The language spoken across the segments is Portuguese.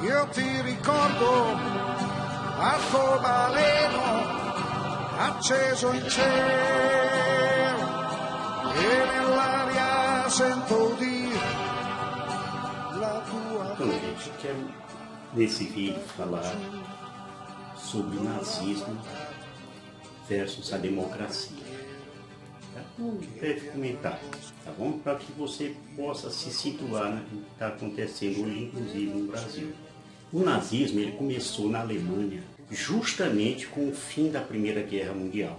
Io ti ricordo arcobaleno acceso in cielo e nell'aria sento dire la tua Então, gente, quero nesse vídeo falar sobre o nazismo versus a democracia. Tá? Um breve comentário, tá bom? Para que você possa se situar no que está acontecendo hoje, inclusive no Brasil. O nazismo ele começou na Alemanha justamente com o fim da Primeira Guerra Mundial,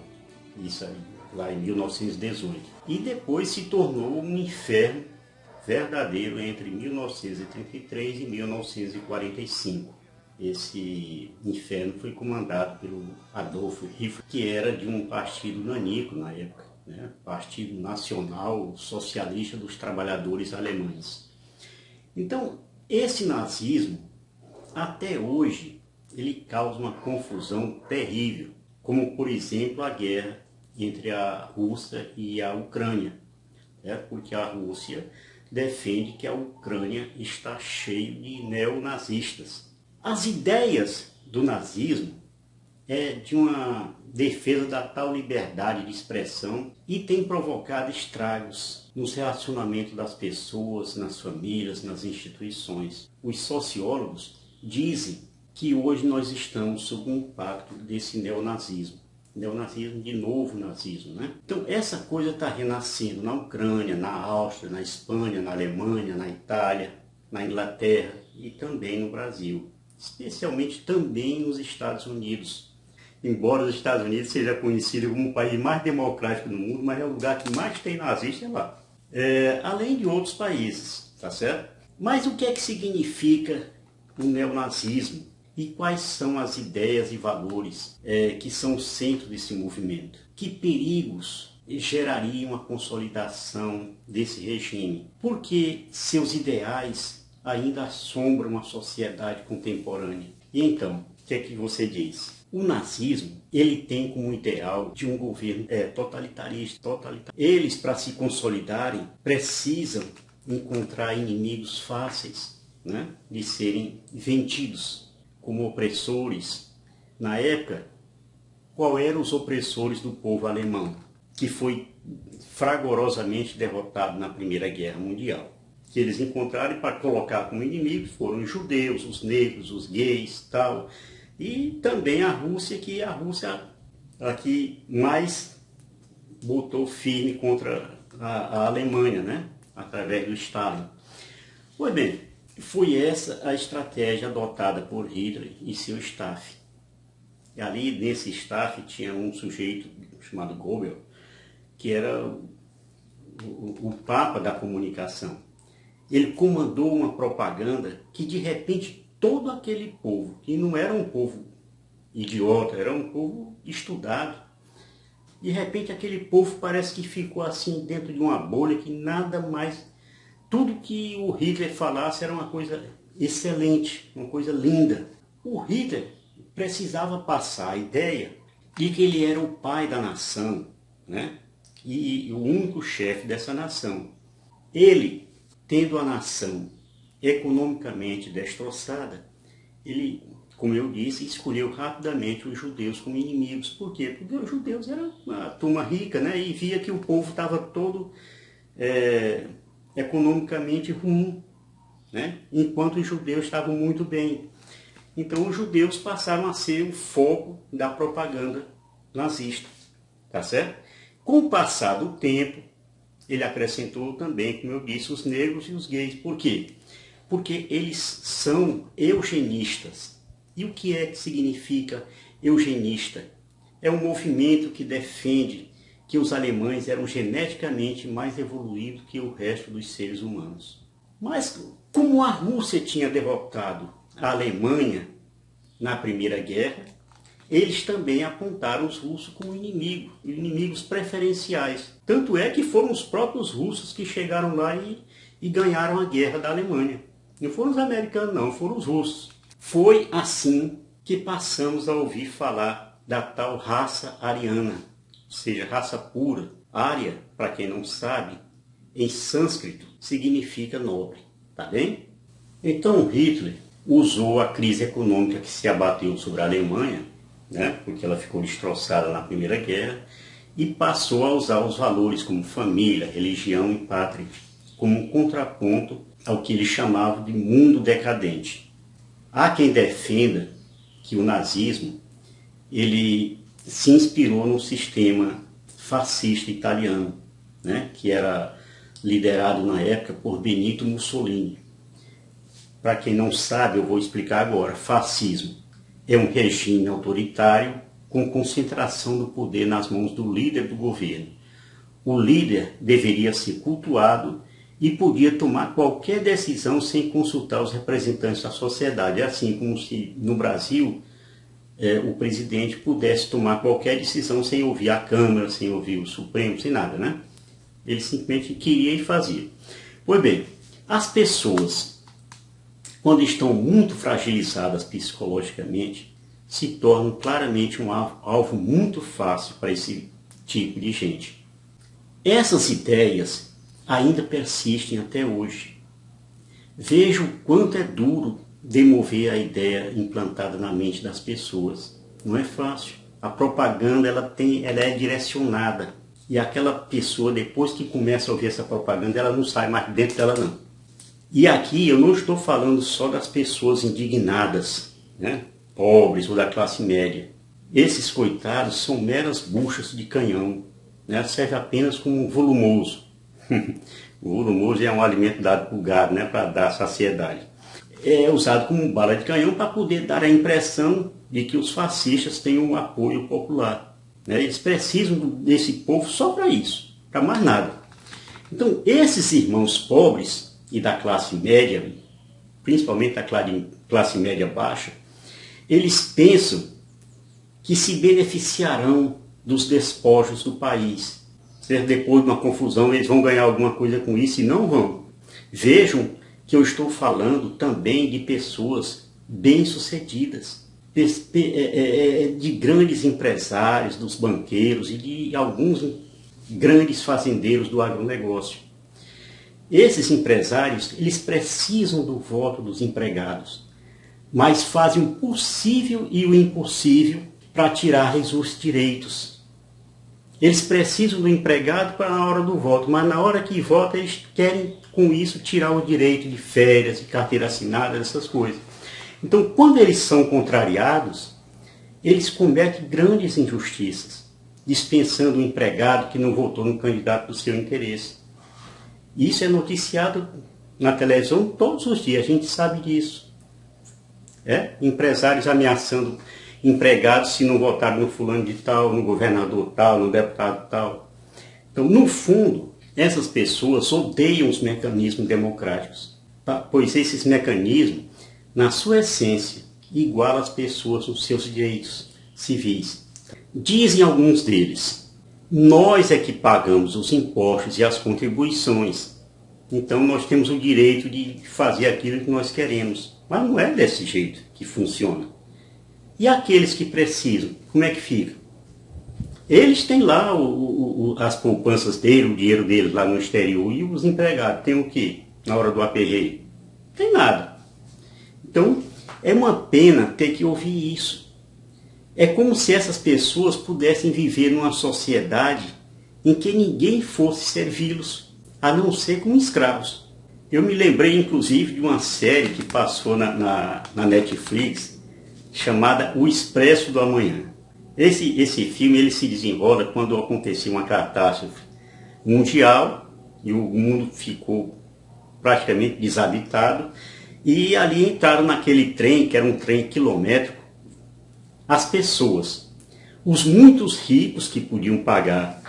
isso aí, lá em 1918. E depois se tornou um inferno verdadeiro entre 1933 e 1945. Esse inferno foi comandado pelo Adolf Hitler, que era de um partido nanico na época, né? Partido Nacional Socialista dos Trabalhadores Alemães. Então, esse nazismo, até hoje, ele causa uma confusão terrível, como, por exemplo, a guerra entre a Rússia e a Ucrânia, né? Porque a Rússia defende que a Ucrânia está cheia de neonazistas. As ideias do nazismo é de uma defesa da tal liberdade de expressão e tem provocado estragos nos relacionamentos das pessoas, nas famílias, nas instituições. Os sociólogos dizem que hoje nós estamos sob o impacto desse neonazismo. Neonazismo de novo nazismo, né? Então essa coisa está renascendo na Ucrânia, na Áustria, na Espanha, na Alemanha, na Itália, na Inglaterra e também no Brasil, especialmente também nos Estados Unidos. Embora os Estados Unidos seja conhecido como o país mais democrático do mundo, mas é o lugar que mais tem nazista é lá. Além de outros países, tá certo? Mas o que é que significa o neonazismo? E quais são as ideias e valores que são o centro desse movimento? Que perigos gerariam a consolidação desse regime? Porque seus ideais ainda assombram a sociedade contemporânea. E então, o que é que você diz? O nazismo, ele tem como ideal de um governo totalitarista. Eles, para se consolidarem, precisam encontrar inimigos fáceis, né, de serem vendidos como opressores. Na época, qual eram os opressores do povo alemão, que foi fragorosamente derrotado na Primeira Guerra Mundial? Que eles encontraram para colocar como inimigos foram os judeus, os negros, os gays, tal. E também a Rússia, que a Rússia aqui mais botou firme contra a Alemanha, né? Através do Stalin. Pois bem, foi essa a estratégia adotada por Hitler e seu staff. E ali nesse staff tinha um sujeito chamado Goebbels, que era o papa da comunicação. Ele comandou uma propaganda que de repente todo aquele povo, que não era um povo idiota, era um povo estudado, de repente aquele povo parece que ficou assim dentro de uma bolha que nada mais... Tudo que o Hitler falasse era uma coisa excelente, uma coisa linda. O Hitler precisava passar a ideia de que ele era o pai da nação, né? E o único chefe dessa nação. Ele, tendo a nação economicamente destroçada, ele, como eu disse, escolheu rapidamente os judeus como inimigos. Por quê? Porque os judeus eram uma turma rica, né? E via que o povo estava todo... economicamente ruim, né? Enquanto os judeus estavam muito bem. Então os judeus passaram a ser o foco da propaganda nazista, tá certo? Com o passar do tempo, ele acrescentou também, como eu disse, os negros e os gays. Por quê? Porque eles são eugenistas. E o que é que significa eugenista? É um movimento que defende que os alemães eram geneticamente mais evoluídos que o resto dos seres humanos. Mas como a Rússia tinha derrotado a Alemanha na Primeira Guerra, eles também apontaram os russos como inimigos preferenciais. Tanto é que foram os próprios russos que chegaram lá e ganharam a guerra da Alemanha. Não foram os americanos, não, foram os russos. Foi assim que passamos a ouvir falar da tal raça ariana, ou seja, raça pura. Arya, para quem não sabe, em sânscrito significa nobre, tá bem? Então Hitler usou a crise econômica que se abateu sobre a Alemanha, né, porque ela ficou destroçada na Primeira Guerra, e passou a usar os valores como família, religião e pátria como um contraponto ao que ele chamava de mundo decadente. Há quem defenda que o nazismo ele se inspirou no sistema fascista italiano, né, que era liderado na época por Benito Mussolini. Para quem não sabe, eu vou explicar agora. Fascismo é um regime autoritário com concentração do poder nas mãos do líder do governo. O líder deveria ser cultuado e podia tomar qualquer decisão sem consultar os representantes da sociedade. É assim como se no Brasil o presidente pudesse tomar qualquer decisão sem ouvir a Câmara, sem ouvir o Supremo, sem nada, né? Ele simplesmente queria e fazia. Pois bem, as pessoas, quando estão muito fragilizadas psicologicamente, se tornam claramente um alvo muito fácil para esse tipo de gente. Essas ideias ainda persistem até hoje. Veja o quanto é duro demover a ideia implantada na mente das pessoas. Não é fácil. A propaganda ela é direcionada. E aquela pessoa, depois que começa a ouvir essa propaganda, ela não sai mais dentro dela não. E aqui eu não estou falando só das pessoas indignadas, né? Pobres ou da classe média. Esses coitados são meras buchas de canhão, né? Serve apenas como volumoso. O volumoso é um alimento dado para o gado, né? Para dar saciedade. É usado como bala de canhão para poder dar a impressão de que os fascistas têm um apoio popular. Eles precisam desse povo só para isso, para mais nada. Então, esses irmãos pobres e da classe média, principalmente da classe média baixa, eles pensam que se beneficiarão dos despojos do país. Depois de uma confusão, eles vão ganhar alguma coisa com isso e não vão. Vejam que eu estou falando também de pessoas bem-sucedidas, de grandes empresários, dos banqueiros e de alguns grandes fazendeiros do agronegócio. Esses empresários, eles precisam do voto dos empregados, mas fazem o possível e o impossível para tirar-lhes os direitos. Eles precisam do empregado para a hora do voto, mas na hora que vota eles querem com isso tirar o direito de férias, de carteira assinada, essas coisas. Então, quando eles são contrariados, eles cometem grandes injustiças, dispensando o empregado que não votou no candidato do seu interesse. Isso é noticiado na televisão todos os dias, a gente sabe disso. Empresários ameaçando empregados se não votarem no fulano de tal, no governador tal, no deputado tal. Então, no fundo, essas pessoas odeiam os mecanismos democráticos, pois esses mecanismos, na sua essência, igualam as pessoas nos seus direitos civis. Dizem alguns deles, nós é que pagamos os impostos e as contribuições, então nós temos o direito de fazer aquilo que nós queremos. Mas não é desse jeito que funciona. E aqueles que precisam, como é que fica? Eles têm lá as poupanças dele, o dinheiro deles lá no exterior, e os empregados têm o quê na hora do aperreio? Não tem nada. Então, é uma pena ter que ouvir isso. É como se essas pessoas pudessem viver numa sociedade em que ninguém fosse servi-los, a não ser como escravos. Eu me lembrei, inclusive, de uma série que passou na Netflix, chamada O Expresso do Amanhã. Esse filme ele se desenrola quando aconteceu uma catástrofe mundial e o mundo ficou praticamente desabitado. E ali entraram naquele trem, que era um trem quilométrico, as pessoas. Os muitos ricos que podiam pagar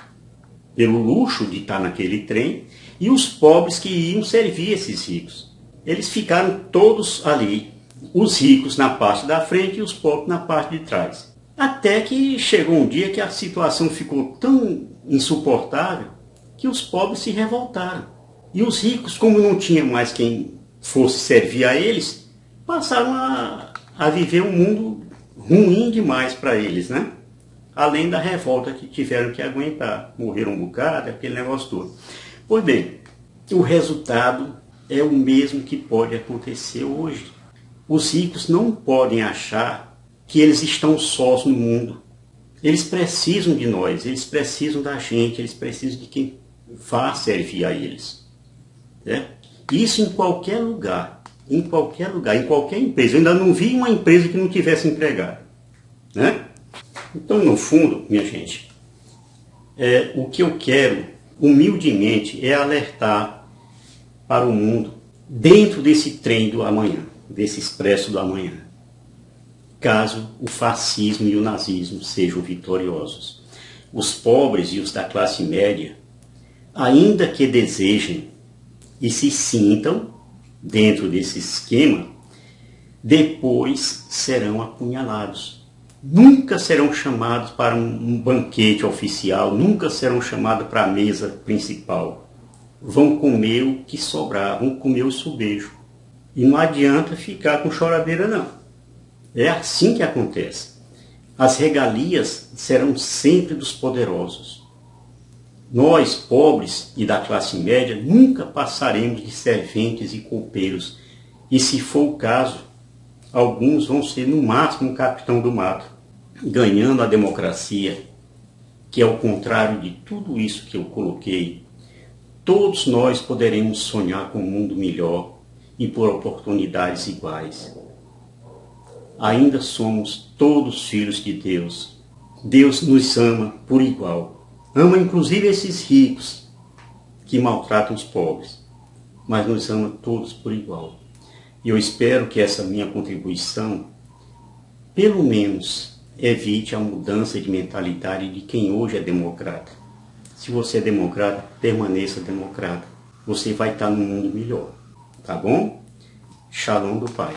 pelo luxo de estar naquele trem e os pobres que iam servir esses ricos. Eles ficaram todos ali, os ricos na parte da frente e os pobres na parte de trás. Até que chegou um dia que a situação ficou tão insuportável que os pobres se revoltaram. E os ricos, como não tinha mais quem fosse servir a eles, passaram a viver um mundo ruim demais para eles, né? Além da revolta que tiveram que aguentar. Morreram um bocado, aquele negócio todo. Pois bem, o resultado é o mesmo que pode acontecer hoje. Os ricos não podem achar que eles estão sós no mundo. Eles precisam de nós, eles precisam da gente, eles precisam de quem vá servir a eles. Isso em qualquer lugar, em qualquer empresa. Eu ainda não vi uma empresa que não tivesse empregado. Então, no fundo, minha gente, o que eu quero, humildemente, é alertar para o mundo dentro desse trem do amanhã, desse expresso do amanhã, caso o fascismo e o nazismo sejam vitoriosos. Os pobres e os da classe média, ainda que desejem e se sintam dentro desse esquema, depois serão apunhalados. Nunca serão chamados para um banquete oficial, nunca serão chamados para a mesa principal. Vão comer o que sobrar, vão comer o subejo. E não adianta ficar com choradeira, não. É assim que acontece. As regalias serão sempre dos poderosos. Nós, pobres e da classe média, nunca passaremos de serventes e copeiros. E se for o caso, alguns vão ser no máximo um capitão do mato, ganhando a democracia, que é o contrário de tudo isso que eu coloquei. Todos nós poderemos sonhar com um mundo melhor e por oportunidades iguais. Ainda somos todos filhos de Deus. Deus nos ama por igual. Ama inclusive esses ricos que maltratam os pobres, mas nos ama todos por igual. E eu espero que essa minha contribuição, pelo menos, evite a mudança de mentalidade de quem hoje é democrata. Se você é democrata, permaneça democrata. Você vai estar num mundo melhor. Tá bom? Shalom do Pai.